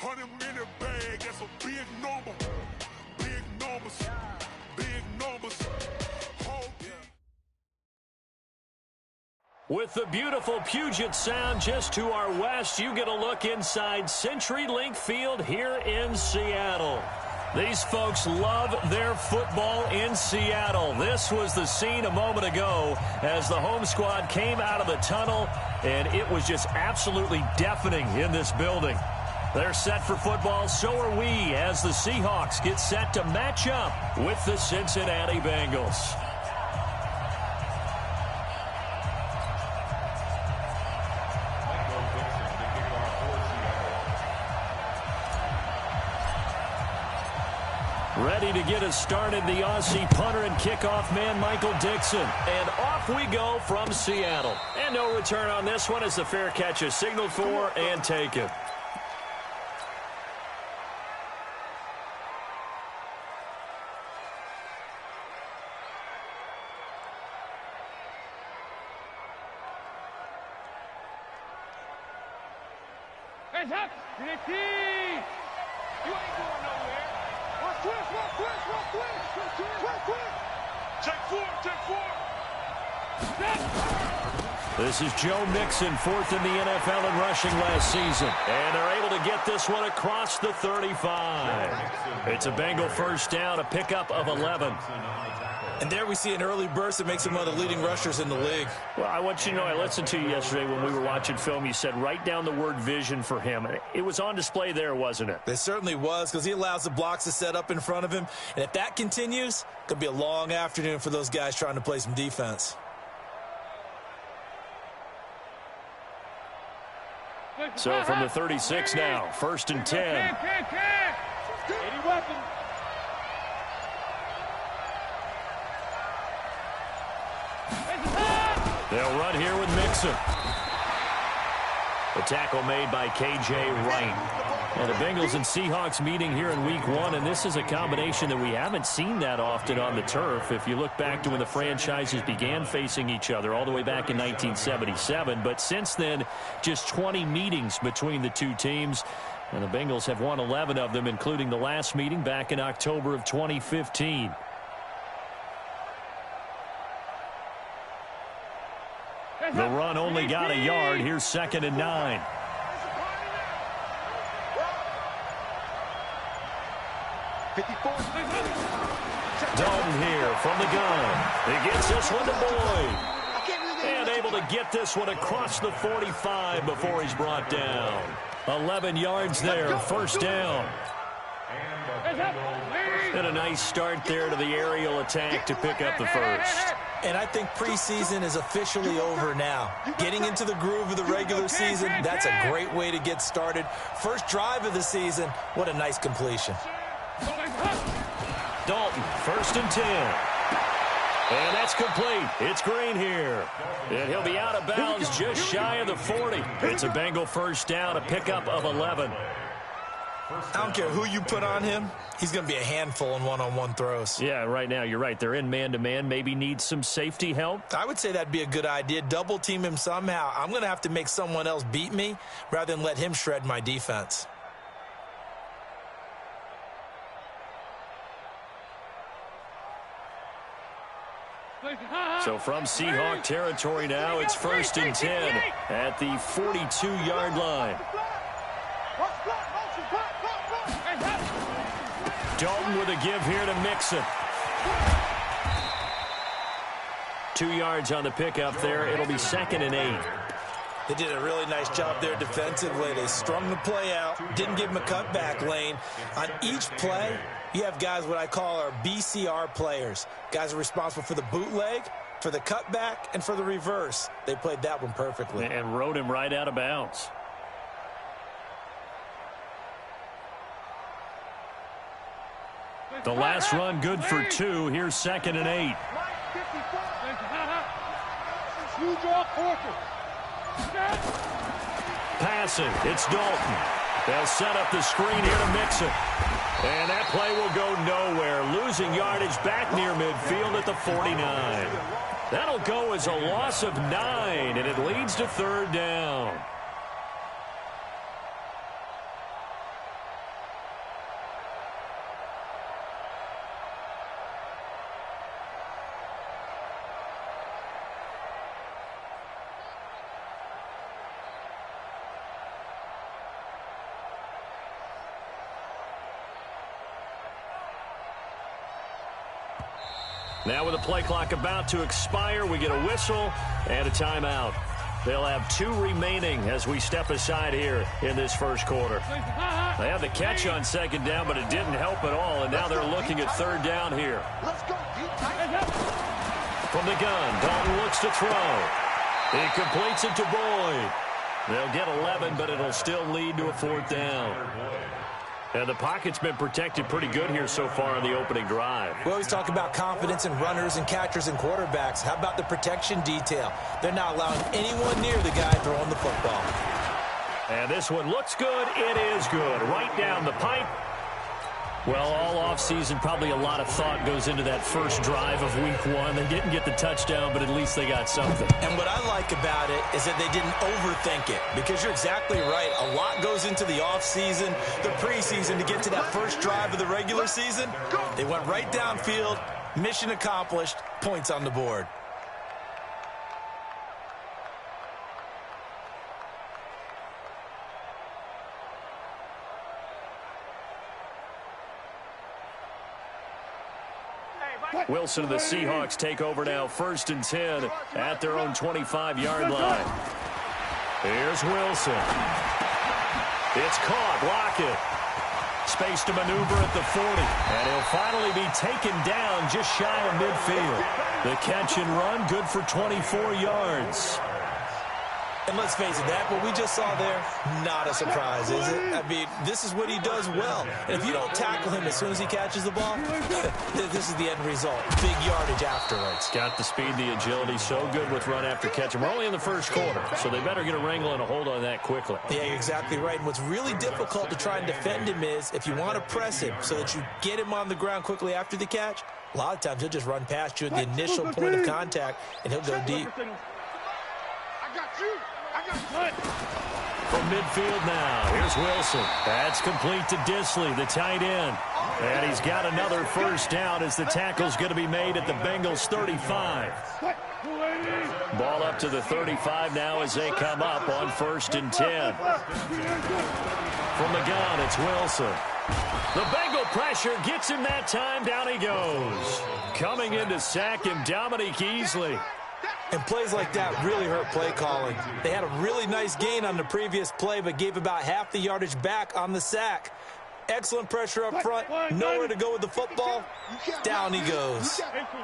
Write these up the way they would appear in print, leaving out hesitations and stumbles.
100-minute bag, that's a big number. Big numbers. Big numbers. With the beautiful Puget Sound just to our west, you get a look inside CenturyLink Field here in Seattle. These folks love their football in Seattle. This was the scene a moment ago as the home squad came out of the tunnel, and it was just absolutely deafening in this building. They're set for football, so are we, as the Seahawks get set to match up with the Cincinnati Bengals. Ready to get us started, the Aussie punter and kickoff man, Michael Dixon. And off we go from Seattle. And no return on this one as the fair catch is signaled for and taken. Hands up! You ain't going nowhere. Quick! Take four! This is Joe Mixon, fourth in the NFL in rushing last season. And they're able to get this one across the 35. It's a Bengal first down, a pickup of 11. And there we see an early burst that makes him one of the leading rushers in the league. Well, I want you to know, I listened to you yesterday when we were watching film. You said write down the word vision for him. It was on display there, wasn't it? It certainly was, because he allows the blocks to set up in front of him. And if that continues, it could be a long afternoon for those guys trying to play some defense. So from the 36 now, first and 10. Any weapon. They'll run here with Mixon. The tackle made by K.J. Wright. Well, the Bengals and Seahawks meeting here in Week 1, and this is a combination that we haven't seen that often on the turf. If you look back to when the franchises began facing each other all the way back in 1977, but since then, just 20 meetings between the two teams, and the Bengals have won 11 of them, including the last meeting back in October of 2015. The run only got a yard. Here's 2nd and 9. Dalton here from the gun. He gets this one to Boyd. And able to get this one across the 45 before he's brought down. 11 yards there, first down. And a nice start there to the aerial attack to pick up the first. And I think preseason is officially over now. Getting into the groove of the regular season, that's a great way to get started. First drive of the season, what a nice completion. Dalton, first and 10. And that's complete. It's Green here. And he'll be out of bounds just shy of the 40. It's a Bengal first down, a pickup of 11. I don't care who you put on him. He's going to be a handful in one-on-one throws. Yeah, right now, you're right. They're in man-to-man. Maybe need some safety help. I would say that'd be a good idea. Double team him somehow. I'm going to have to make someone else beat me rather than let him shred my defense. So from Seahawk territory now, it's first and 10 at the 42-yard line. Dalton with a give here to Mixon. 2 yards on the pickup there. It'll be 2nd and 8. They did a really nice job there defensively. They strung the play out, didn't give him a cutback lane. On each play, you have guys what I call our BCR players. Guys are responsible for the bootleg, for the cutback, and for the reverse. They played that one perfectly. And rode him right out of bounds. The last run good for 2. Here's 2nd and 8. Passing. It's Dalton. They'll set up the screen here to Mixon. And that play will go nowhere. Losing yardage back near midfield at the 49. That'll go as a loss of 9, and it leads to 3rd down. Now with the play clock about to expire, we get a whistle and a timeout. They'll have 2 remaining as we step aside here in this first quarter. They had the catch on second down, but it didn't help at all, and now they're looking at third down here. From the gun, Dalton looks to throw. He completes it to Boyd. They'll get 11, but it'll still lead to a fourth down. And the pocket's been protected pretty good here so far in the opening drive. We always talk about confidence in runners and catchers and quarterbacks. How about the protection detail? They're not allowing anyone near the guy throwing the football. And this one looks good. It is good. Right down the pipe. Well, all offseason, probably a lot of thought goes into that first drive of week 1. They didn't get the touchdown, but at least they got something. And what I like about it is that they didn't overthink it, because you're exactly right. A lot goes into the offseason, the preseason, to get to that first drive of the regular season. They went right downfield, mission accomplished, points on the board. Wilson and the Seahawks take over now, 1st and 10 at their own 25-yard line. Here's Wilson. It's caught. Lockett. Space to maneuver at the 40. And he'll finally be taken down just shy of midfield. The catch and run, good for 24 yards. And let's face it, that what we just saw there, not a surprise, is it? I mean, this is what he does well. And if you don't tackle him as soon as he catches the ball, this is the end result. Big yardage afterwards. Got the speed, the agility, so good with run after catch. And we're only in the first quarter, so they better get a wrangle and a hold on that quickly. Yeah, you're exactly right. And what's really difficult to try and defend him is if you want to press him so that you get him on the ground quickly after the catch, a lot of times he'll just run past you at the initial point of contact, and he'll go deep. From midfield now, here's Wilson. That's complete to Disley, the tight end. And he's got another first down as the tackle's going to be made at the Bengals' 35. Ball up to the 35 now as they come up on 1st and 10. From the gun, it's Wilson. The Bengal pressure gets him that time. Down he goes. Coming in to sack him, Dominique Easley. And plays like that really hurt play calling. They had a really nice gain on the previous play, but gave about half the yardage back on the sack. Excellent pressure up front. Nowhere to go with the football. Down he goes.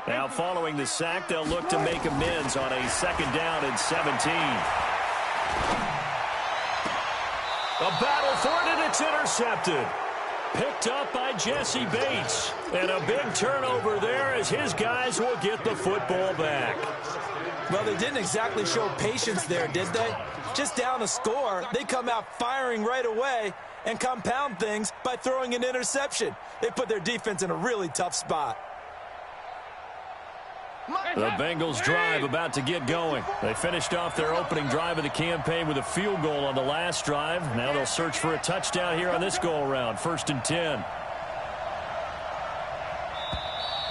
Now following the sack, they'll look to make amends on a 2nd down and 17. A battle for it, and it's intercepted. Picked up by Jesse Bates. And a big turnover there as his guys will get the football back. Well, they didn't exactly show patience there, did they? Just down a score, they come out firing right away and compound things by throwing an interception. They put their defense in a really tough spot. The Bengals drive about to get going. They finished off their opening drive of the campaign with a field goal on the last drive. Now they'll search for a touchdown here on this go-around. 1st and 10.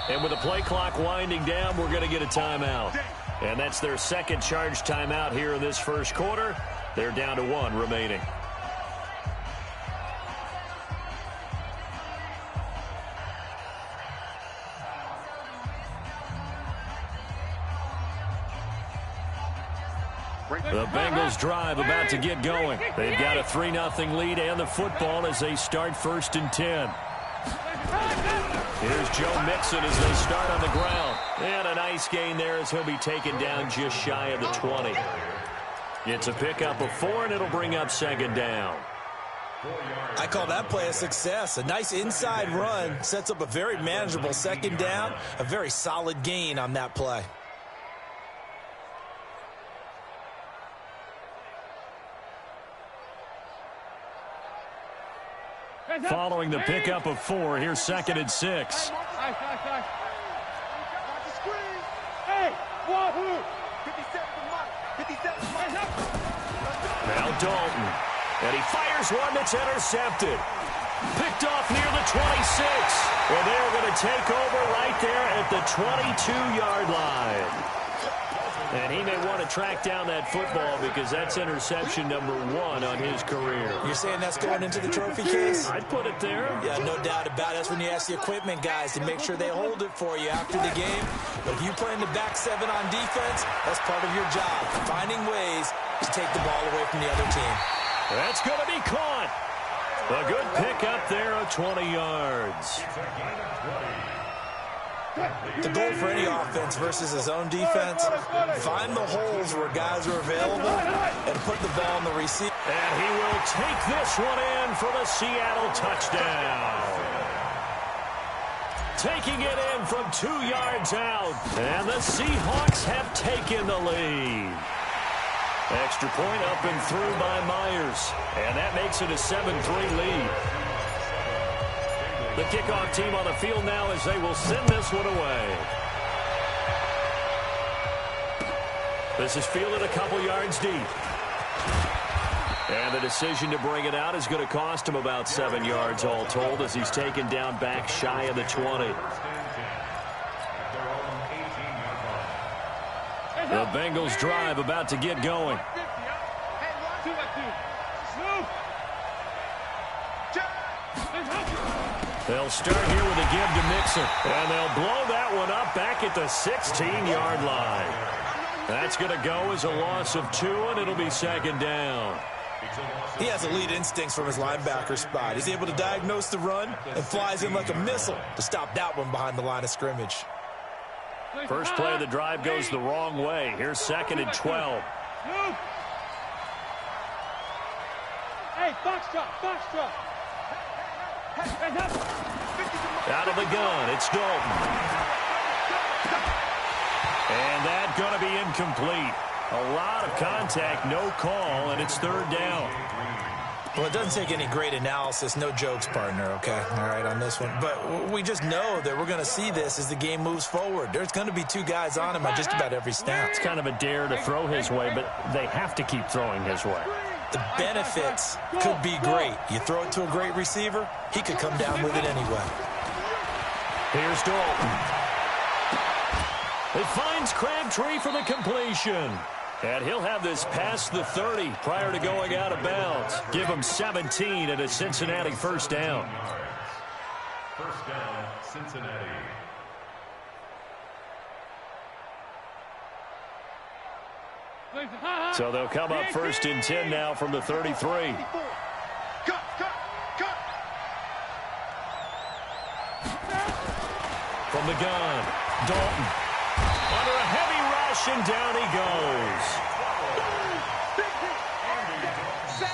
And with the play clock winding down, we're going to get a timeout. And that's their 2nd charge timeout here in this first quarter. They're down to 1 remaining. The Bengals drive about to get going. They've got a 3-0 lead and the football as they start 1st and 10. Here's Joe Mixon as they start on the ground. And a nice gain there as he'll be taken down just shy of the 20. It's a pickup of 4, and it'll bring up 2nd down. I call that play a success. A nice inside run sets up a very manageable 2nd down. A very solid gain on that play. Following the pickup of 4, here's 2nd and 6. Now Dalton. And he fires one that's intercepted. Picked off near the 26. And they're going to take over right there at the 22-yard line. And he may want to track down that football because that's interception number 1 on his career. You're saying that's going into the trophy case? I'd put it there. Yeah, no doubt about it. That's when you ask the equipment guys to make sure they hold it for you after the game. But if you play in the back 7 on defense, that's part of your job, finding ways to take the ball away from the other team. That's going to be caught. A good pickup there of 20 yards. The goal for any offense versus his own defense, find the holes where guys are available and put the ball in the receiver. And he will take this one in for the Seattle touchdown. Taking it in from 2 yards out. And the Seahawks have taken the lead. Extra point up and through by Myers. And that makes it a 7-3 lead. The kickoff team on the field now as they will send this one away. This is fielded a couple yards deep. And the decision to bring it out is going to cost him about 7 yards all told as he's taken down back shy of the 20. The Bengals drive about to get going. They'll start here with a give to Mixon. And they'll blow that one up back at the 16-yard line. That's going to go as a loss of 2, and it'll be second down. He has elite instincts from his linebacker spot. He's able to diagnose the run and flies in like a missile to stop that one behind the line of scrimmage. First play of the drive goes the wrong way. Here's 2nd and 12. Hey, foxtrot. Out of the gun, it's Dalton. And that's going to be incomplete. A lot of contact, no call, and it's 3rd down. Well, it doesn't take any great analysis. No jokes, partner, okay? All right, on this one. But we just know that we're going to see this as the game moves forward. There's going to be 2 guys on him at just about every snap. It's kind of a dare to throw his way, but they have to keep throwing his way. The benefits could be great. You throw it to a great receiver, he could come down with it anyway. Here's Dalton. It finds Crabtree for the completion. And he'll have this past the 30 prior to going out of bounds. Give him 17 and a Cincinnati first down. First down, Cincinnati. So they'll come up 1st and 10 now from the 33. From the gun, Dalton. Under a heavy rush, and down he goes.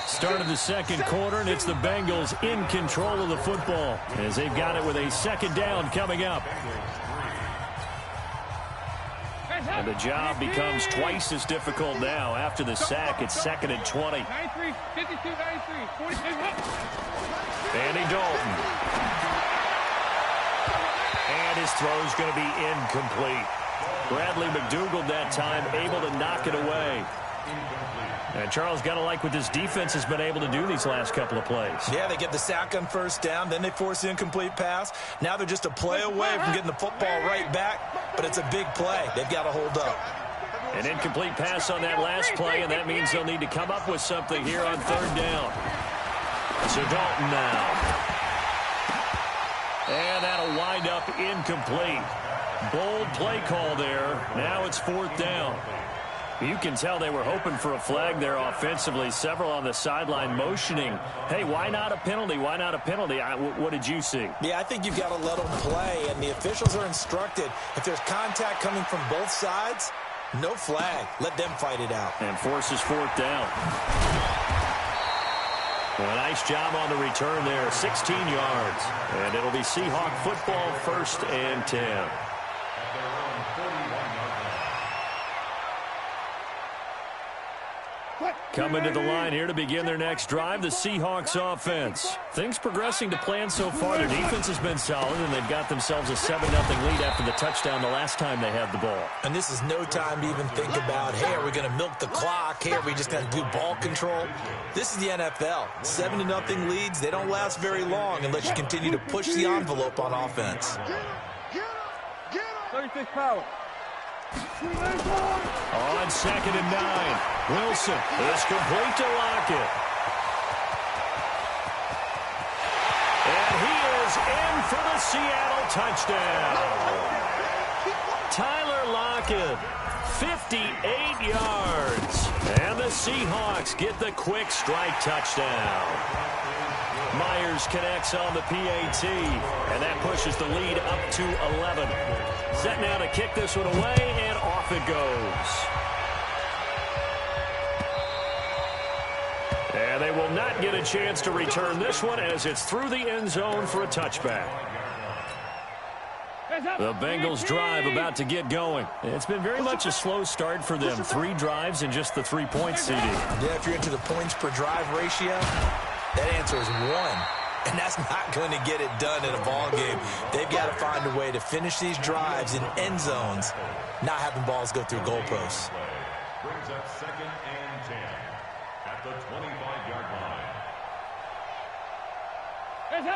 Start of the 2nd quarter, and it's the Bengals in control of the football as they've got it with a 2nd down coming up. And the job becomes twice as difficult now after the sack. It's 2nd and 20. Andy Dalton. And his throw's going to be incomplete. Bradley McDougald that time able to knock it away. And Charles, got to like what this defense has been able to do these last couple of plays. Yeah, they get the sack on 1st down, then they force the incomplete pass. Now they're just a play away from getting the football right back, but it's a big play. They've got to hold up. An incomplete pass on that last play, and that means they'll need to come up with something here on 3rd down. So Dalton now. And that'll wind up incomplete. Bold play call there. Now it's 4th down. You can tell they were hoping for a flag there offensively. Several on the sideline motioning. Hey, why not a penalty? Why not a penalty? What did you see? Yeah, I think you've got to let them play, and the officials are instructed. If there's contact coming from both sides, no flag. Let them fight it out. And forces 4th down. A nice job on the return there. 16 yards. And it'll be Seahawk football 1st and 10. Coming to the line here to begin their next drive, the Seahawks offense. Things progressing to plan so far. Their defense has been solid, and they've got themselves a 7-0 lead after the touchdown the last time they had the ball. And this is no time to even think about, hey, are we going to milk the clock? Hey, are we just going to do ball control? This is the NFL. 7-0 leads, they don't last very long unless you continue to push the envelope on offense. 36 power. On 2nd and 9, Wilson is complete to Lockett. And he is in for the Seattle touchdown. Tyler Lockett, 58 yards. And the Seahawks get the quick strike touchdown. Myers connects on the PAT, and that pushes the lead up to 11. Set now to kick this one away, and off it goes. And they will not get a chance to return this one as it's through the end zone for a touchback. The Bengals drive about to get going. It's been very much a slow start for them. 3 drives and just the 3-point CD. Yeah, if you're into the points per drive ratio, that answer is 1. And that's not going to get it done in a ball game. They've got to find a way to finish these drives in end zones, not having balls go through goalposts. Brings up 2nd and 10 at the 25-yard line.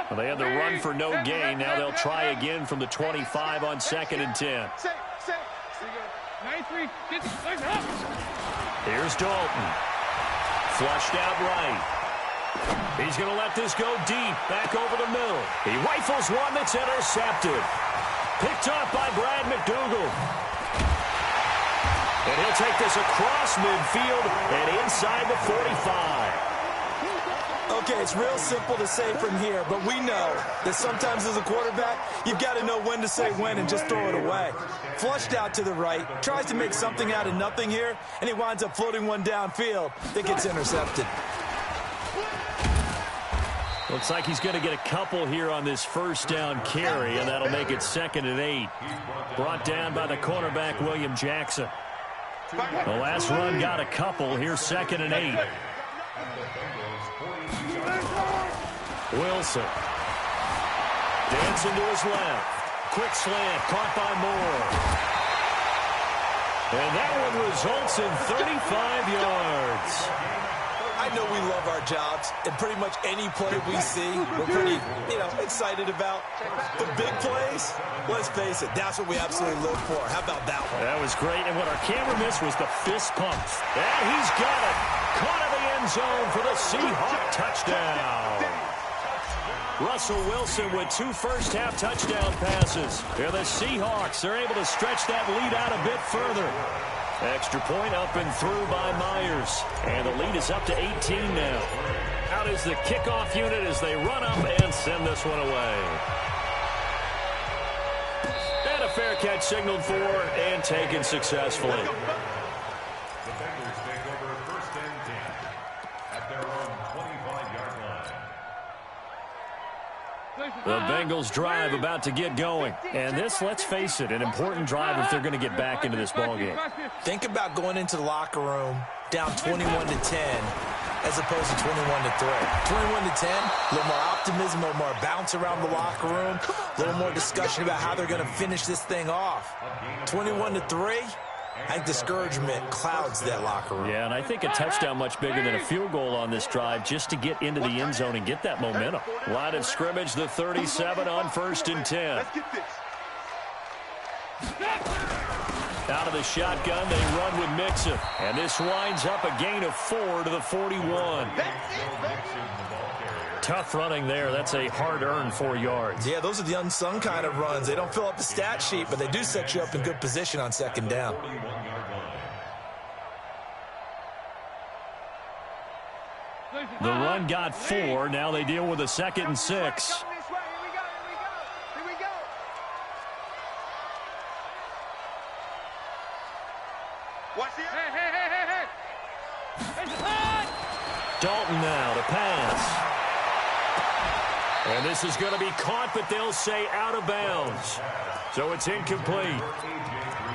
Well, they had the run for no gain. Now they'll try again from the 25 on 2nd and 10. Here's Dalton. Flushed out right. He's going to let this go deep, back over the middle. He rifles one that's intercepted. Picked up by Brad McDougal. And he'll take this across midfield and inside the 45. Okay, it's real simple to say from here, but we know that sometimes as a quarterback, you've got to know when to say when and just throw it away. Flushed out to the right, tries to make something out of nothing here, and he winds up floating one downfield that gets intercepted. Looks like he's going to get a couple here on this first down carry, and that'll make it 2nd and 8. Brought down by the cornerback, William Jackson. The last run got a couple. Here's 2nd and 8. Wilson. Dancing to his left. Quick slant, caught by Moore. And that one results in 35 yards. I know we love our jobs, and pretty much any play we see, we're pretty, excited about. The big plays, let's face it, that's what we absolutely live for. How about that one? That was great, and what our camera missed was the fist pump. And he's got it. Caught in the end zone for the Seahawk touchdown. Russell Wilson with 2 first-half touchdown passes. And the Seahawks are able to stretch that lead out a bit further. Extra point up and through by Myers. And the lead is up to 18 now. Out is the kickoff unit as they run up and send this one away. And a fair catch signaled for and taken successfully. The Bengals take over 1st and 10 at their own 25-yard line. The Bengals drive about to get going. And this, let's face it, an important drive if they're going to get back into this ballgame. Think about going into the locker room down 21-10 as opposed to 21-3. 21-10, a little more optimism, a little more bounce around the locker room, a little more discussion about how they're going to finish this thing off. 21-3, I think discouragement clouds that locker room. Yeah, and I think a touchdown much bigger than a field goal on this drive just to get into the end zone and get that momentum. Line of scrimmage, the 37 on 1st and 10. Out of the shotgun, they run with Mixon. And this winds up a gain of 4 to the 41. Tough running there. That's a hard-earned 4 yards. Yeah, those are the unsung kind of runs. They don't fill up the stat sheet, but they do set you up in good position on 2nd down. The run got 4. Now they deal with a 2nd and 6. Dalton now to pass. And this is going to be caught, but they'll say out of bounds. So it's incomplete.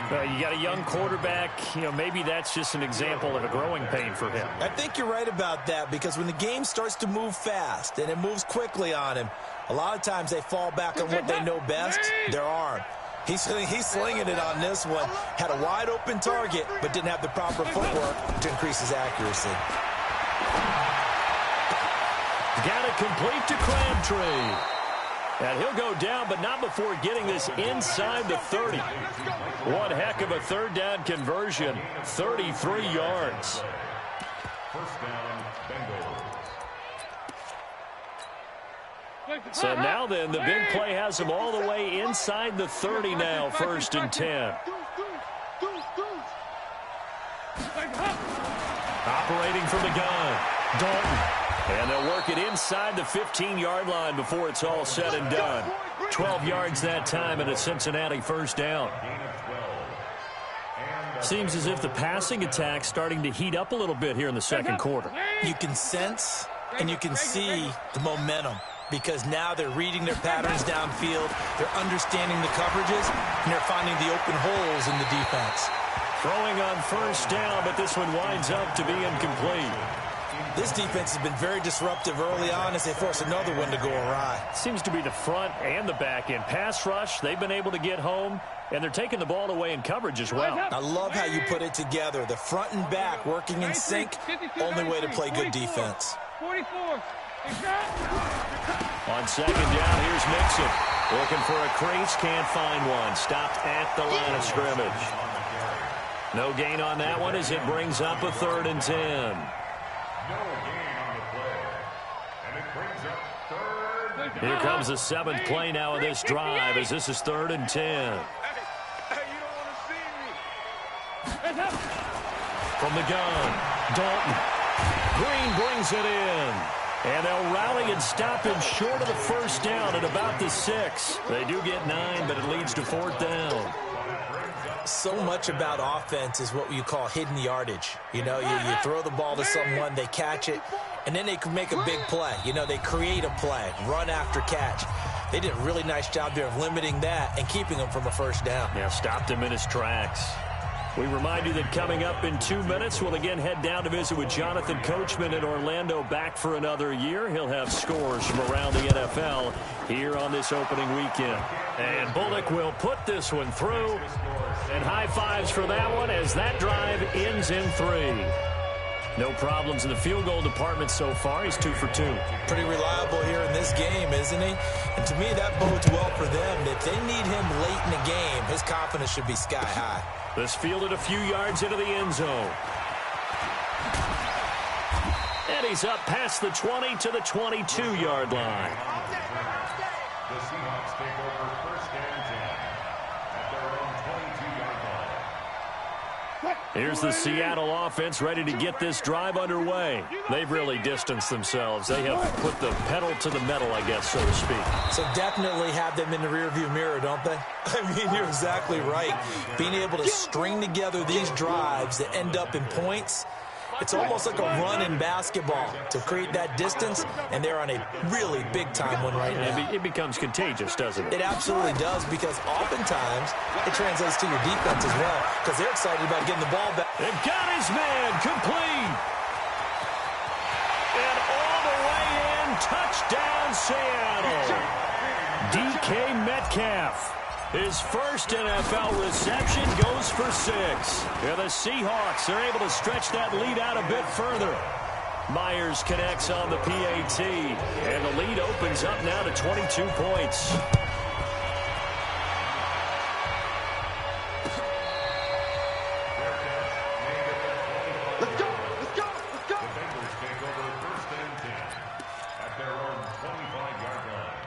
You got a young quarterback. Maybe that's just an example of a growing pain for him. I think you're right about that, because when the game starts to move fast and it moves quickly on him, a lot of times they fall back on what they know best, their arm. He's slinging it on this one. Had a wide open target, but didn't have the proper footwork to increase his accuracy. Got it complete to Crabtree. And he'll go down, but not before getting this inside the 30. One heck of a third down conversion, 33 yards. First down, Bengals. So now then, the big play has them all the way inside the 30 now, 1st and 10. Operating from the gun, Dalton. And they'll work it inside the 15-yard line before it's all said and done. 12 yards that time and a Cincinnati first down. Seems as if the passing attack's starting to heat up a little bit here in the second quarter. You can sense and you can see the momentum because now they're reading their patterns downfield, they're understanding the coverages, and they're finding the open holes in the defense. Throwing on first down, but this one winds up to be incomplete. This defense has been very disruptive early on as they force another one to go awry. Seems to be the front and the back end. Pass rush, they've been able to get home, and they're taking the ball away in coverage as well. I love how you put it together. The front and back working in sync, only way to play good defense. 44. On second down, here's Mixon. Looking for a crease, can't find one. Stopped at the line of scrimmage. No gain on that one as it brings up a 3rd and 10. No gain on the play. And it brings up 3rd. Here comes the 7th play now of this drive as this is 3rd and 10. From the gun, Dalton. Green brings it in. And they'll rally and stop him short of the first down at about the 6. They do get 9, but it leads to 4th down. So much about offense is what you call hidden yardage. You know, you throw the ball to someone, they catch it, and then they can make a big play. You know, they create a play, run after catch. They did a really nice job there of limiting that and keeping him from a first down. Yeah, stopped him in his tracks. We remind you that coming up in 2 minutes, we'll again head down to visit with Jonathan Coachman in Orlando, back for another year. He'll have scores from around the NFL here on this opening weekend. And Bullock will put this one through. And high fives for that one as that drive ends in 3. No problems in the field goal department so far. He's 2 for 2. Pretty reliable here in this game, isn't he? And to me, that bodes well for them. If they need him late in the game, his confidence should be sky high. This fielded a few yards into the end zone. And he's up past the 20 to the 22-yard line. The Seahawks take over 1st and 10 at their own 22-yard line. Here's the Seattle offense ready to get this drive underway. They've really distanced themselves. They have put the pedal to the metal, I guess, so to speak. So definitely have them in the rearview mirror, don't they? I mean, you're exactly right. Being able to string together these drives that end up in points, it's almost like a run in basketball to create that distance, and they're on a really big-time one right now. It becomes contagious, doesn't it? It absolutely does, because oftentimes it translates to your defense as well, because they're excited about getting the ball back. They've got his man complete. And all the way in, touchdown Seattle. DK Metcalf. His first NFL reception goes for 6. Yeah, the Seahawks are able to stretch that lead out a bit further. Myers connects on the PAT, and the lead opens up now to 22 points. Let's go! Let's go! Let's go! The Bengals take over 1st and 10 at their own 25-yard line.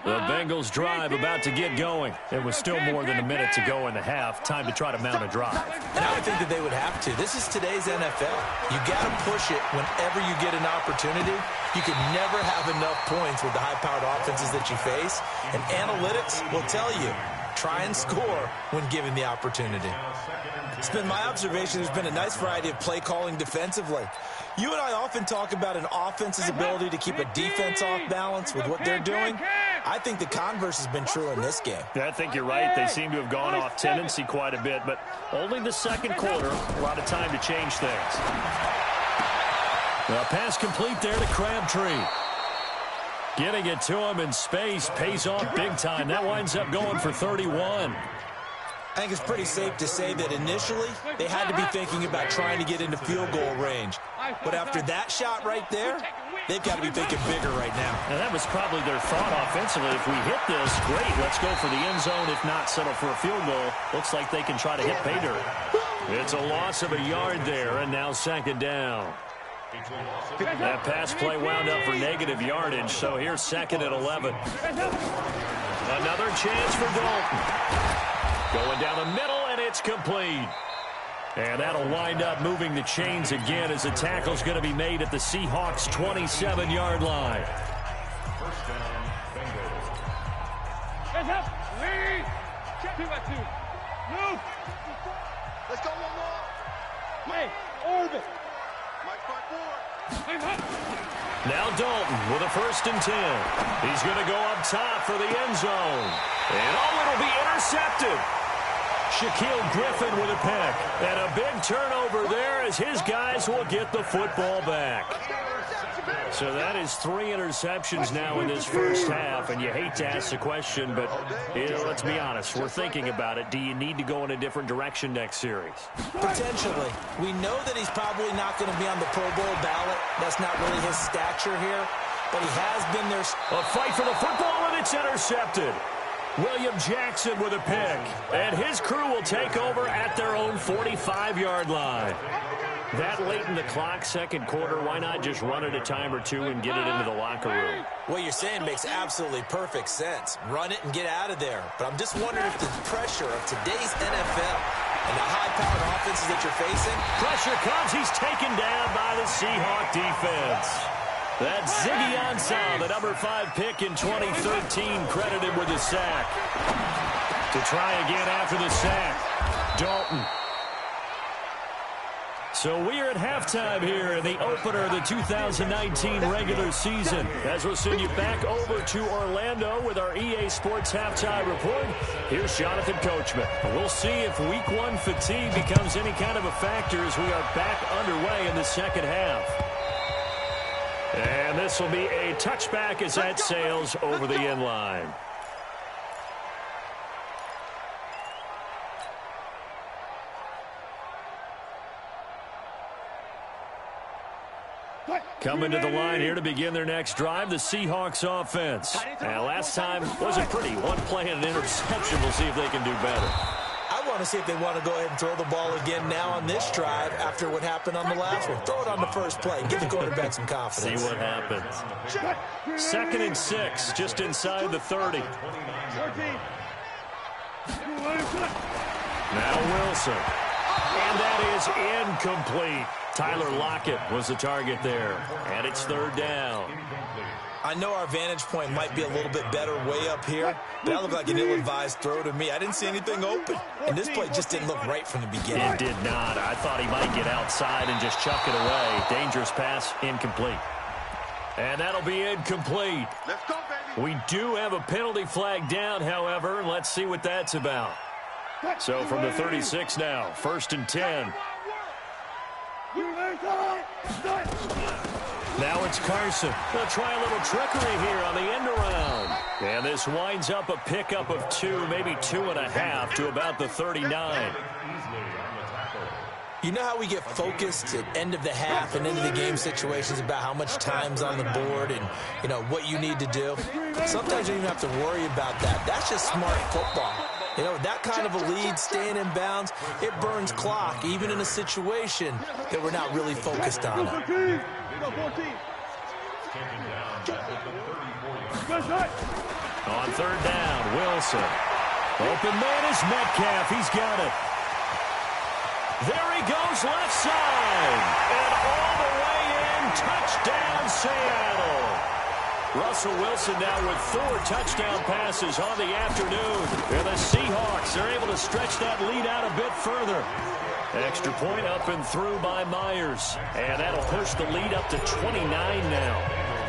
The Bengals drive about to get going. It was still more than a minute to go in the half. Time to try to mount a drive. And I would think that they would have to. This is today's NFL. You got to push it whenever you get an opportunity. You can never have enough points with the high-powered offenses that you face. And analytics will tell you, try and score when given the opportunity. It's been my observation there's been a nice variety of play calling defensively. You and I often talk about an offense's ability to keep a defense off balance with what they're doing. I think the converse has been true in this game. Yeah, I think you're right. They seem to have gone off tendency quite a bit, but only the second quarter, a lot of time to change things. A pass complete there to Crabtree. Getting it to him in space pays off big time. That winds up going for 31. I think it's pretty safe to say that initially they had to be thinking about trying to get into field goal range. But after that shot right there, they've got to be thinking bigger right now. And that was probably their thought offensively. If we hit this, great, let's go for the end zone. If not, settle for a field goal. Looks like they can try to hit pay dirt. It's a loss of a yard there, and now second down. That pass play wound up for negative yardage, so here's second and 11. Another chance for Dalton. Going down the middle, and it's complete. And that'll wind up moving the chains again as the tackle's going to be made at the Seahawks' 27-yard line. First down, Bengals. Hands up. Lead. Check 2 by 2. Move. Let's go one more. Hey, orbit. Mike, back forward. Hands up. Now Dalton with a 1st and 10. He's going to go up top for the end zone. And it'll be intercepted. Shaquille Griffin with a pick. And a big turnover there as his guys will get the football back. So that is 3 interceptions now in this first half. And you hate to ask the question, but let's be honest. We're thinking about it. Do you need to go in a different direction next series? Potentially. We know that he's probably not going to be on the Pro Bowl ballot. That's not really his stature here. But he has been there. A fight for the football, and it's intercepted. William Jackson with a pick. And his crew will take over at their own 45-yard line. That late in the clock, second quarter, why not just run it a time or two and get it into the locker room? What you're saying makes absolutely perfect sense. Run it and get out of there. But I'm just wondering if the pressure of today's NFL and the high-powered offenses that you're facing. Pressure comes. He's taken down by the Seahawk defense. That's Ziggy Ansah, the number 5 pick in 2013, credited with a sack. To try again after the sack, Dalton. So we are at halftime here in the opener of the 2019 regular season. As we'll send you back over to Orlando with our EA Sports halftime report, here's Jonathan Coachman. We'll see if week 1 fatigue becomes any kind of a factor as we are back underway in the second half. And this will be a touchback as that sails over the end line. Coming to the line here to begin their next drive, the Seahawks offense. Now, last time wasn't pretty. One play and an interception. We'll see if they can do better. I want to see if they want to go ahead and throw the ball again now on this drive after what happened on the last one. Throw it on the first play and give the quarterback some confidence. See what happens. 2nd and 6, just inside the 30. Now Wilson. And that is incomplete. Tyler Lockett was the target there. And it's 3rd down. I know our vantage point might be a little bit better way up here, but that looked like an ill-advised throw to me. I didn't see anything open, and this play just didn't look right from the beginning. It did not. I thought he might get outside and just chuck it away. Dangerous pass, incomplete. And that'll be incomplete. Let's go, baby. We do have a penalty flag down, however, and let's see what that's about. So from the 36 now, 1st and 10. Now it's Carson. They'll try a little trickery here on the end around. And this winds up a pickup of 2, maybe 2.5 to about the 39. You know how we get focused at end of the half and end of the game situations about how much time's on the board and, you know, what you need to do? Sometimes you don't even have to worry about that. That's just smart football. You know, that kind of a lead, staying in bounds, it burns clock, even in a situation that we're not really focused on. On 3rd down, Wilson. Open man is Metcalf. He's got it. There he goes, left side. And all the way in, touchdown, Seattle. Russell Wilson now with 4 touchdown passes on the afternoon. And the Seahawks are able to stretch that lead out a bit further. Extra point up and through by Myers. And that'll push the lead up to 29 now.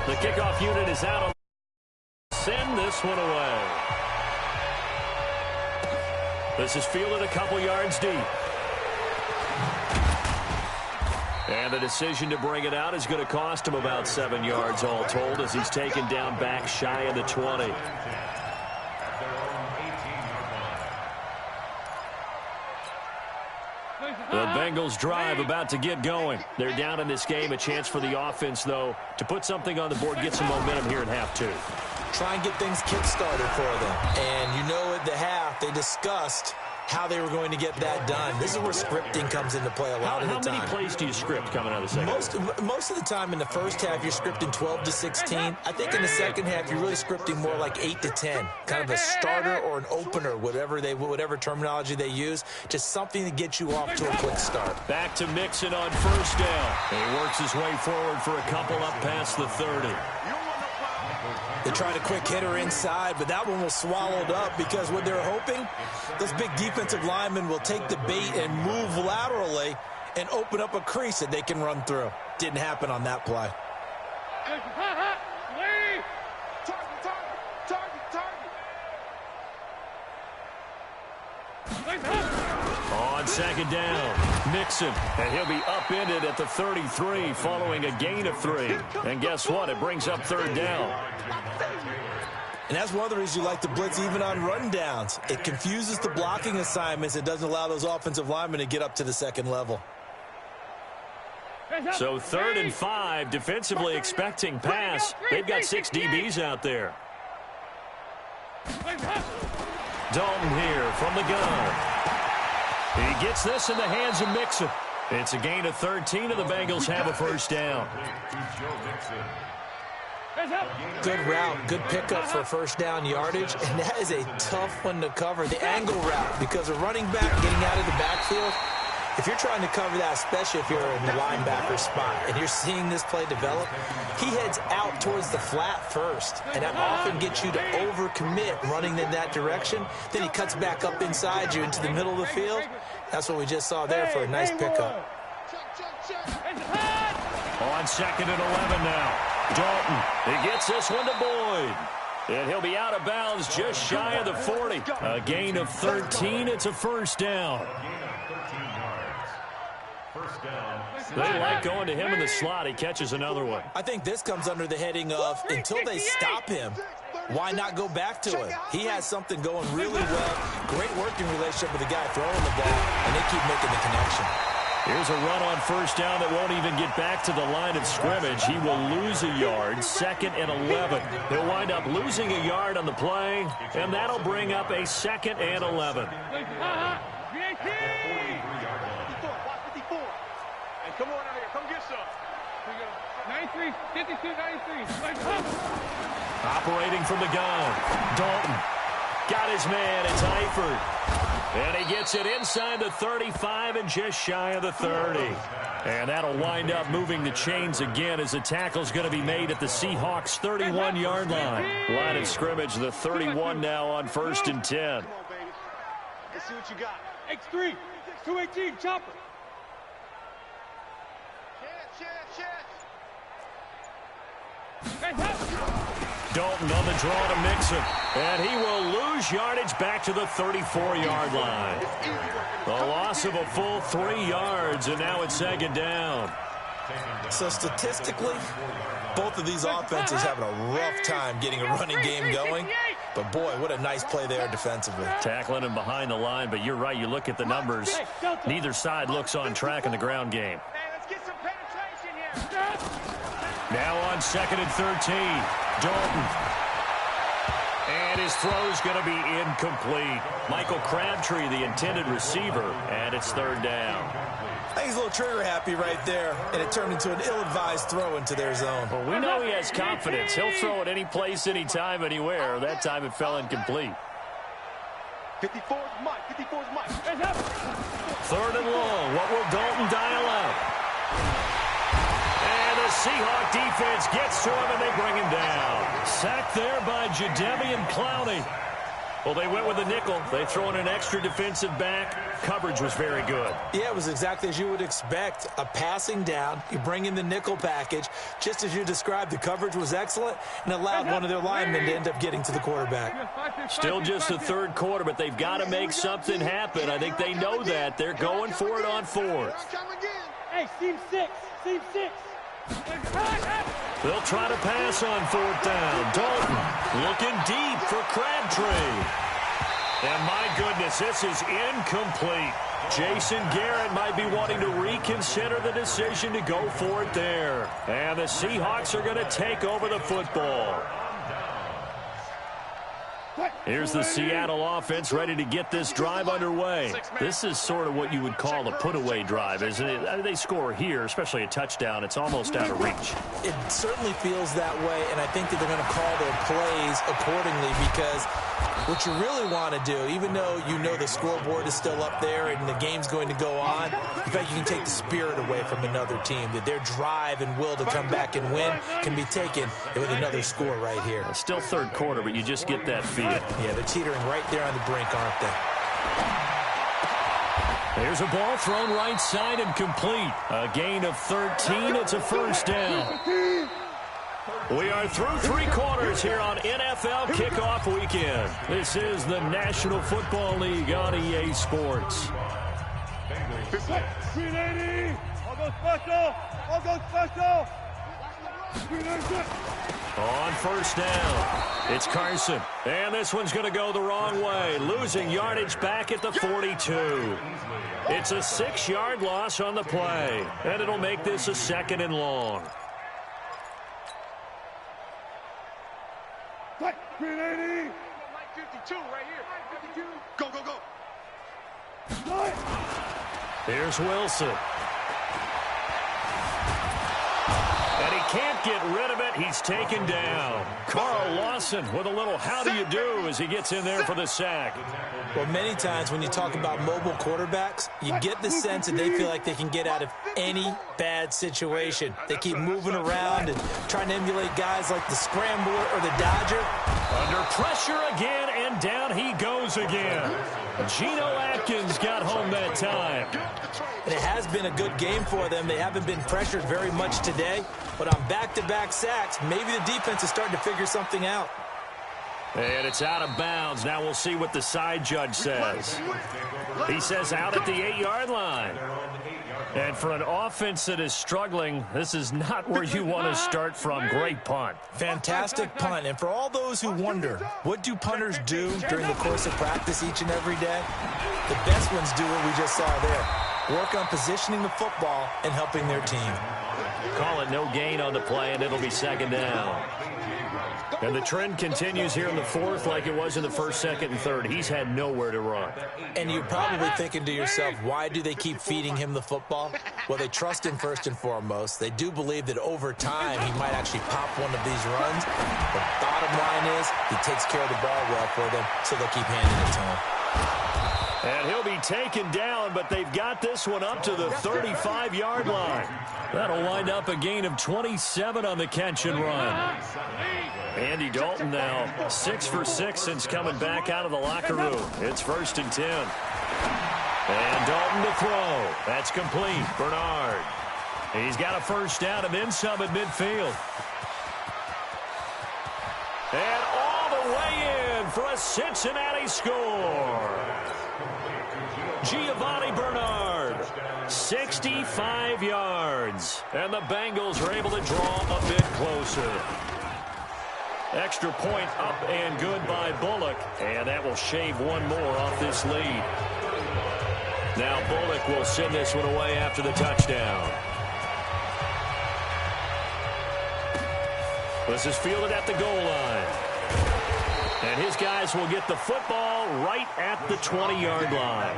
The kickoff unit is out on. Send this one away. This is fielded a couple yards deep. And the decision to bring it out is going to cost him about 7 yards all told as he's taken down back shy of the 20. The Bengals drive about to get going. They're down in this game. A chance for the offense, though, to put something on the board, get some momentum here in half two. Try and get things kick-started for them. And you know at the half, they discussed how they were going to get that done. This is where scripting comes into play a lot of the time. How many plays do you script coming out of the second? Most of the time in the first half, you're scripting 12 to 16. I think in the second half, you're really scripting more like 8 to 10. Kind of a starter or an opener, whatever terminology they use. Just something to get you off to a quick start. Back to Mixon on first down. He works his way forward for a couple up past the 30. They tried a quick hitter inside, but that one was swallowed up because what they're hoping, those big defensive linemen will take the bait and move laterally and open up a crease that they can run through. Didn't happen on that play. On second down, Mixon, and he'll be upended at the 33 following a gain of 3. And guess what? It brings up third down. And that's one of the reasons you like to blitz even on run downs. It confuses the blocking assignments. It doesn't allow those offensive linemen to get up to the second level. So 3rd and 5, defensively expecting pass. They've got 6 DBs out there. Dalton here from the gun. He gets this in the hands of Mixon. It's a gain of 13, and the Bengals have a first down. Good route, good pickup for first down yardage, and that is a tough one to cover, the angle route, because a running back getting out of the backfield, if you're trying to cover that, especially if you're in the linebacker spot, and you're seeing this play develop, he heads out towards the flat first, and that often gets you to overcommit running in that direction. Then he cuts back up inside you into the middle of the field. That's what we just saw there for a nice pickup. On 2nd and 11 now. Dalton, he gets this one to Boyd. And he'll be out of bounds just shy of the 40. A gain of 13. It's a first down. They like going to him in the slot. He catches another one. I think this comes under the heading of until they stop him, why not go back to it? He has something going really well. Great working relationship with the guy throwing the ball, and they keep making the connection. Here's a run on first down that won't even get back to the line of scrimmage. He will lose a yard, 2nd and 11. He'll wind up losing a yard on the play, and that'll bring up a 2nd and 11. Come on out here. Come get some. 93, 52, 93. Operating from the gun. Dalton got his man. It's Eifert. And he gets it inside the 35 and just shy of the 30. And that'll wind up moving the chains again as the tackle's going to be made at the Seahawks' 31-yard line. Line of scrimmage, the 31 now on 1st and 10. Come on, baby. Let's see what you got. X3, 218, chopper. Dalton on the draw to Mixon. And he will lose yardage back to the 34-yard line. The loss of a full 3 yards, and now it's 2nd down. So statistically, both of these offenses having a rough time getting a running game going. But, boy, what a nice play there defensively. Tackling him behind the line, but you're right. You look at the numbers. Neither side looks on track in the ground game. Now on 2nd and 13, Dalton. And his throw's going to be incomplete. Michael Crabtree, the intended receiver, and it's 3rd down. I think he's a little trigger happy right there, and it turned into an ill-advised throw into their zone. Well, we know he has confidence. He'll throw it any place, anytime, anywhere. That time it fell incomplete. 54's Mike. 54's Mike. 3rd and long. What will Dalton dial out? And the Seahawk defense gets to him, and they bring him down. Sacked there by Jadeveon Clowney. Well, they went with a nickel. They throw in an extra defensive back. Coverage was very good. Yeah, it was exactly as you would expect. A passing down. You bring in the nickel package. Just as you described, the coverage was excellent and allowed one of their linemen to end up getting to the quarterback. Still just the 3rd quarter, but they've got to make something happen. I think they know that. They're going for it on 4th. Hey, team 6. Team 6. They'll try to pass on 4th down. Dalton looking deep for Crabtree. And my goodness, this is incomplete. Jason Garrett might be wanting to reconsider the decision to go for it there. And the Seahawks are going to take over the football. Here's the Seattle offense ready to get this drive underway. This is sort of what you would call a put-away drive, isn't it? I mean, they score here, especially a touchdown. It's almost out of reach. It certainly feels that way, and I think that they're going to call their plays accordingly because what you really want to do, even though you know the scoreboard is still up there and the game's going to go on, in fact, you can take the spirit away from another team. That their drive and will to come back and win can be taken with another score right here. It's still third quarter, but you just get that feel. Yeah, they're teetering right there on the brink, aren't they? There's a ball thrown right side and complete. A gain of 13. It's a first down. We are through 3 quarters here on NFL Kickoff Weekend. This is the National Football League on EA Sports. 380. I'll go special. I'll go special. On first down, it's Carson. And this one's going to go the wrong way, losing yardage back at the 42. It's a 6-yard loss on the play, and it'll make this a 2nd and long. 380. 52 right here. 52. Go, go, go. Here's Wilson. And he can't get rid of it. He's taken down. Carl Lawson with a little how do you do as he gets in there for the sack. Well, many times when you talk about mobile quarterbacks, you get the sense that they feel like they can get out of any bad situation. They keep moving around and trying to emulate guys like the Scrambler or the Dodger. Under pressure again, and down he goes again. Geno Atkins got home that time. And it has been a good game for them. They haven't been pressured very much today, but on back-to-back sacks, maybe the defense is starting to figure something out. And it's out of bounds. Now we'll see what the side judge says. He says out at the 8-yard line. And for an offense that is struggling, this is not where you want to start from. Great punt. Fantastic punt. And for all those who wonder, what do punters do during the course of practice each and every day? The best ones do what we just saw there. Work on positioning the football and helping their team. Call it no gain on the play, and it'll be 2nd down. And the trend continues here in the 4th like it was in the 1st, 2nd, and 3rd. He's had nowhere to run. And you're probably thinking to yourself, why do they keep feeding him the football? Well, they trust him first and foremost. They do believe that over time he might actually pop one of these runs. The bottom line is he takes care of the ball well for them, so they'll keep handing it to him. And he'll be taken down, but they've got this one up to the 35-yard line. That'll wind up a gain of 27 on the catch and run. Andy Dalton now 6 for 6 since coming back out of the locker room. It's 1st and 10. And Dalton to throw. That's complete. Bernard. He's got a first down and then some at midfield. And all the way in for a Cincinnati score. Giovanni Bernard, 65 yards. And the Bengals are able to draw a bit closer. Extra point up and good by Bullock. And that will shave one more off this lead. Now Bullock will send this one away after the touchdown. This is fielded at the goal line. And his guys will get the football right at the 20-yard line.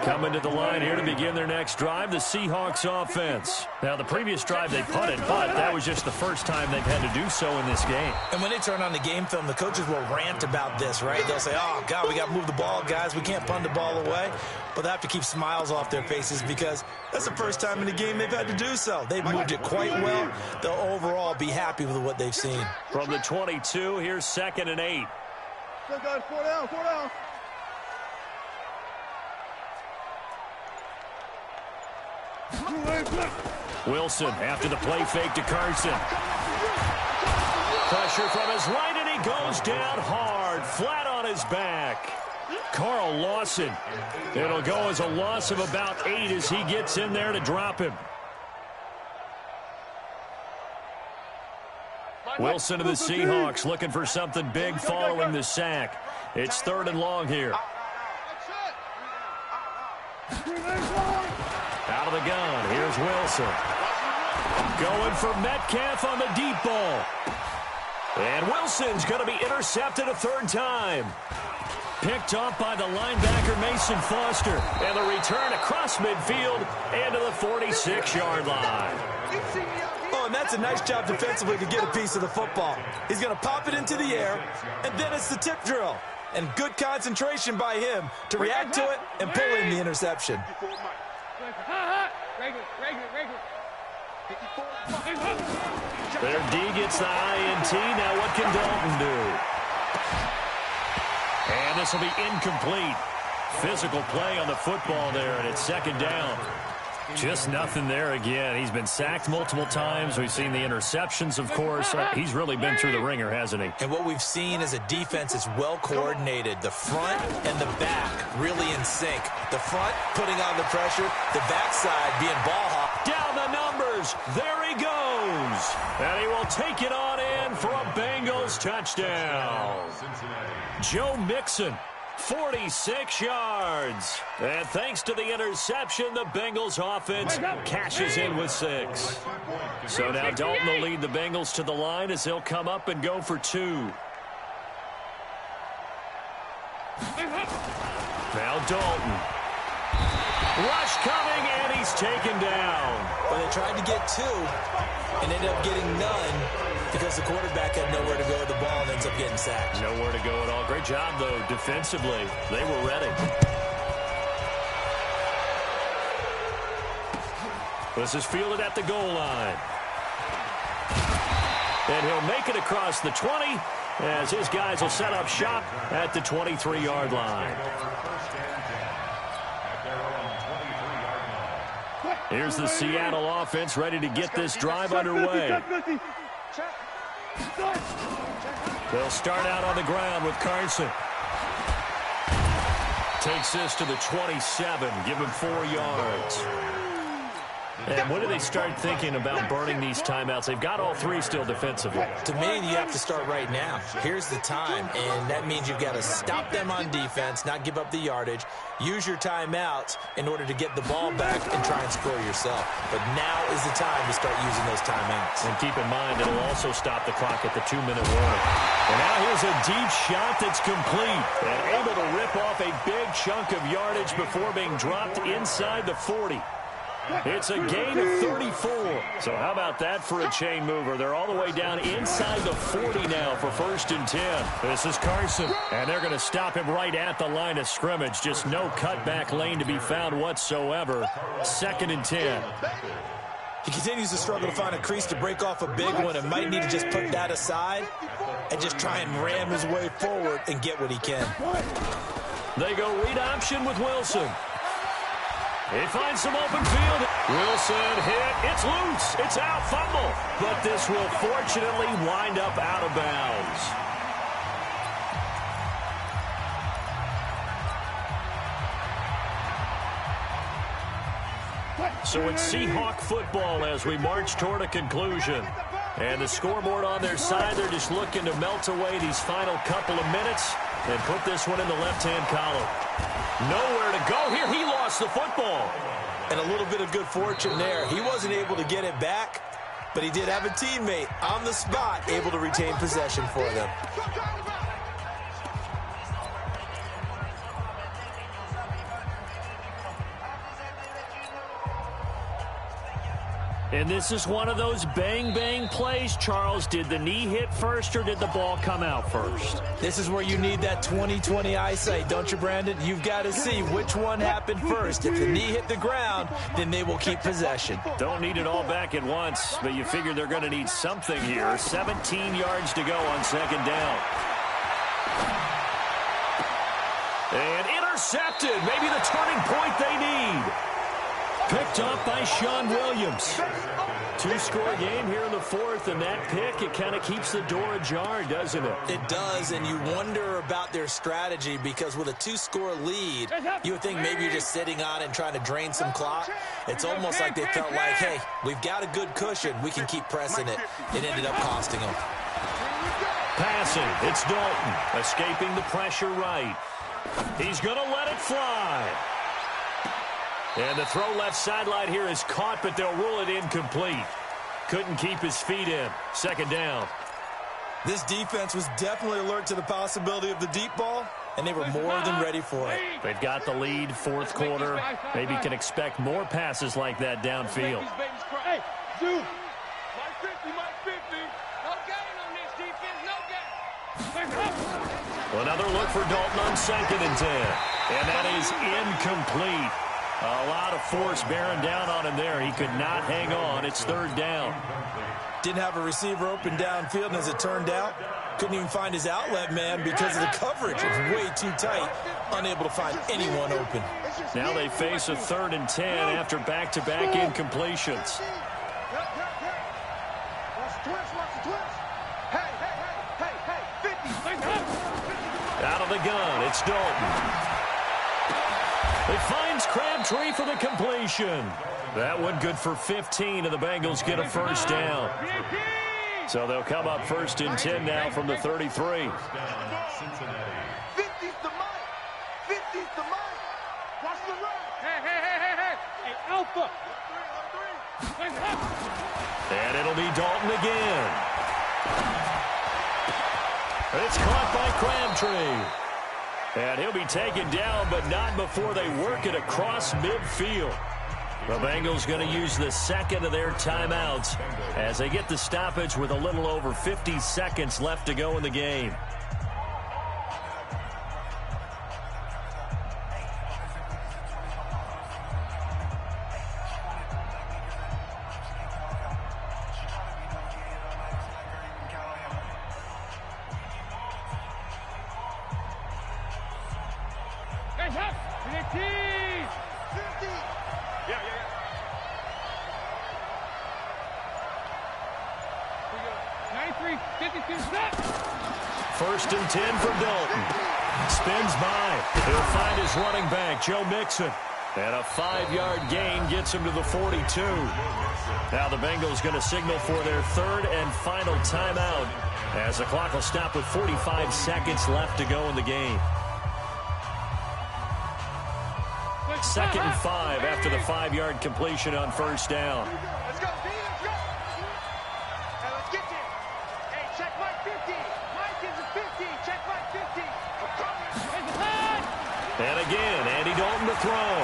Coming to the line here to begin their next drive, the Seahawks offense. Now, the previous drive they punted, but that was just the first time they've had to do so in this game. And when they turn on the game film, the coaches will rant about this, right? They'll say, oh, God, we got to move the ball, guys. We can't punt the ball away. But they have to keep smiles off their faces because that's the first time in the game they've had to do so. They've moved it quite well. They'll overall be happy with what they've seen. From the 22, here's 2nd and 8. Go, guys, 4 down, 4 down. Wilson after the play fake to Carson. Pressure from his right, and he goes down hard, flat on his back. Carl Lawson. It'll go as a loss of about 8 as he gets in there to drop him. Wilson to the Seahawks looking for something big following the sack. It's 3rd and long here. Out of the gun, here's Wilson. Going for Metcalf on the deep ball. And Wilson's going to be intercepted a 3rd time. Picked off by the linebacker Mason Foster. And the return across midfield and to the 46-yard line. Oh, and that's a nice job defensively to get a piece of the football. He's going to pop it into the air, and then it's the tip drill. And good concentration by him to react to it and pull in the interception. Their D gets the INT. Now what can Dalton do? And this will be incomplete. Physical play on the football there, and it's 2nd down. Just nothing there again. He's been sacked multiple times. We've seen the interceptions, of course. He's really been through the ringer, hasn't he? And what we've seen is a defense that's well coordinated. The front and the back really in sync. The front putting on the pressure, the backside being ball hawk. Down the numbers. There he goes. And he will take it on in for a Bengals touchdown. Joe Mixon. 46 yards. And thanks to the interception, the Bengals offense cashes in with 6. So now Dalton will lead the Bengals to the line as they'll come up and go for 2. Now Dalton. Rush coming, and he's taken down. Well, they tried to get 2 and ended up getting none because the quarterback had nowhere to go with the ball and ends up getting sacked. Nowhere to go at all. Great job, though, defensively. They were ready. This is fielded at the goal line. And he'll make it across the 20 as his guys will set up shop at the 23-yard line. Here's the Seattle offense ready to get this drive underway. They'll start out on the ground with Carson. Takes this to the 27. Give him 4 yards. And when do they start thinking about burning these timeouts? They've got all 3 still defensively. To me, you have to start right now. Here's the time, and that means you've got to stop them on defense, not give up the yardage, use your timeouts in order to get the ball back and try and score yourself. But now is the time to start using those timeouts. And keep in mind, it'll also stop the clock at the 2-minute warning. And now here's a deep shot that's complete and able to rip off a big chunk of yardage before being dropped inside the 40. It's a gain of 34. So how about that for a chain mover? They're all the way down inside the 40 now for 1st and 10. This is Carson, and they're going to stop him right at the line of scrimmage. Just no cutback lane to be found whatsoever. 2nd and 10. He continues to struggle to find a crease to break off a big one and might need to just put that aside and just try and ram his way forward and get what he can. They go read option with Wilson. He finds some open field. Wilson hit. It's loose. It's out. Fumble. But this will fortunately wind up out of bounds. So it's Seahawk football as we march toward a conclusion. And the scoreboard on their side, they're just looking to melt away these final couple of minutes and put this one in the left-hand column. Nowhere to go here. He lost the football. And a little bit of good fortune there. He wasn't able to get it back, but he did have a teammate on the spot able to retain possession for them. And this is one of those bang-bang plays. Charles, did the knee hit first or did the ball come out first? This is where you need that 20/20 eyesight, don't you, Brandon? You've got to see which one happened first. If the knee hit the ground, then they will keep possession. Don't need it all back at once, but you figure they're going to need something here. 17 yards to go on 2nd down. And intercepted. Maybe the turning point they need. Picked up by Sean Williams. 2-score game here in the 4th, and that pick, it kind of keeps the door ajar, doesn't it? It does, and you wonder about their strategy because with a 2-score lead, you would think maybe you're just sitting on it and trying to drain some clock. It's almost like they felt like, hey, we've got a good cushion. We can keep pressing it. It ended up costing them. Passing, it's Dalton, escaping the pressure right. He's going to let it fly. And the throw left sideline here is caught, but they'll rule it incomplete. Couldn't keep his feet in. Second down. This defense was definitely alert to the possibility of the deep ball, and they were more than ready for it. They've got the lead, fourth quarter. Maybe can expect more passes like that downfield. Hey, Zoo. My 50, my 50. No gain on this defense, no gain. Another look for Dalton on 2nd and 10. And that is incomplete. A lot of force bearing down on him there. He could not hang on. It's 3rd down. Didn't have a receiver open downfield, and as it turned out, couldn't even find his outlet man because of the coverage. It was way too tight, unable to find anyone open. Now they face a 3rd and 10 after back-to-back incompletions. Out of the gun, it's Dalton. He finds Crabtree for the completion. That one good for 15, and the Bengals get a 1st down. So they'll come up 1st and 10 now from the 33. 50's the mic. 50's the mic. Watch the run. Hey, Alpha. And it'll be Dalton again. It's caught by Crabtree. And he'll be taken down, but not before they work it across midfield. The Bengals going to use the 2nd of their timeouts as they get the stoppage with a little over 50 seconds left to go in the game. First and 10 for Dalton. Spins by. He'll find his running back, Joe Mixon. And a 5-yard gain gets him to the 42. Now the Bengals going to signal for their 3rd and final timeout as the clock will stop with 45 seconds left to go in the game. 2nd and 5 after the 5-yard completion on 1st down. Let's go, D, let's go. Hey, let's get there. Hey, check my 50. Mike is a 50. Check my 50. I'm coming. And again, Andy Dalton to throw.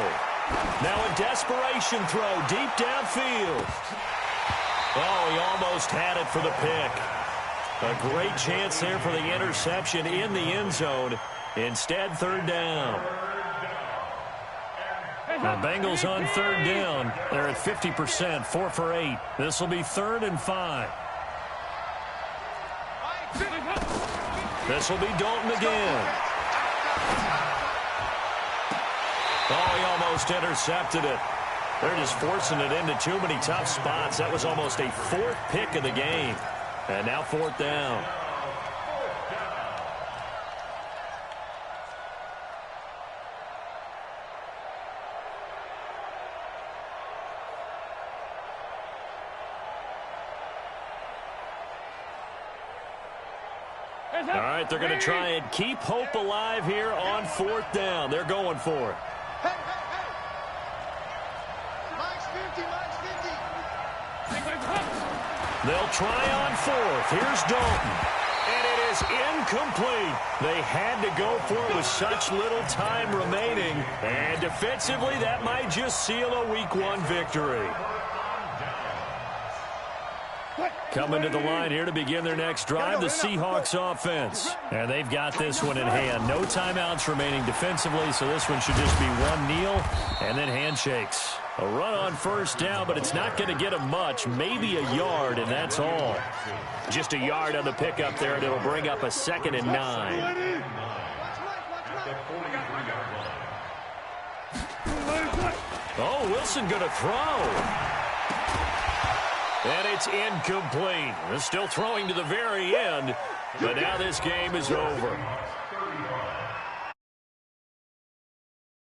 Now a desperation throw deep downfield. Oh, he almost had it for the pick. A great chance there for the interception in the end zone. Instead, 3rd down. The Bengals on 3rd down. They're at 50%, 4 for 8. This will be 3rd and 5. This will be Dalton again. Oh, he almost intercepted it. They're just forcing it into too many tough spots. That was almost a 4th pick of the game. And now 4th down. All right, they're going to try and keep hope alive here on 4th down. They're going for it. Hey, hey, hey. Mike's 50, Mike's 50. They'll try on 4th. Here's Dalton. And it is incomplete. They had to go for it with such little time remaining. And defensively, that might just seal a Week 1 victory. Coming to the line here to begin their next drive, the Seahawks offense. And they've got this one in hand. No timeouts remaining defensively, so this one should just be one kneel and then handshakes. A run on 1st down, but it's not going to get them much. Maybe a yard, and that's all. Just a yard on the pickup there, and it'll bring up a 2nd and 9. Oh, Wilson going to throw. And it's incomplete. They're still throwing to the very end, but now this game is over.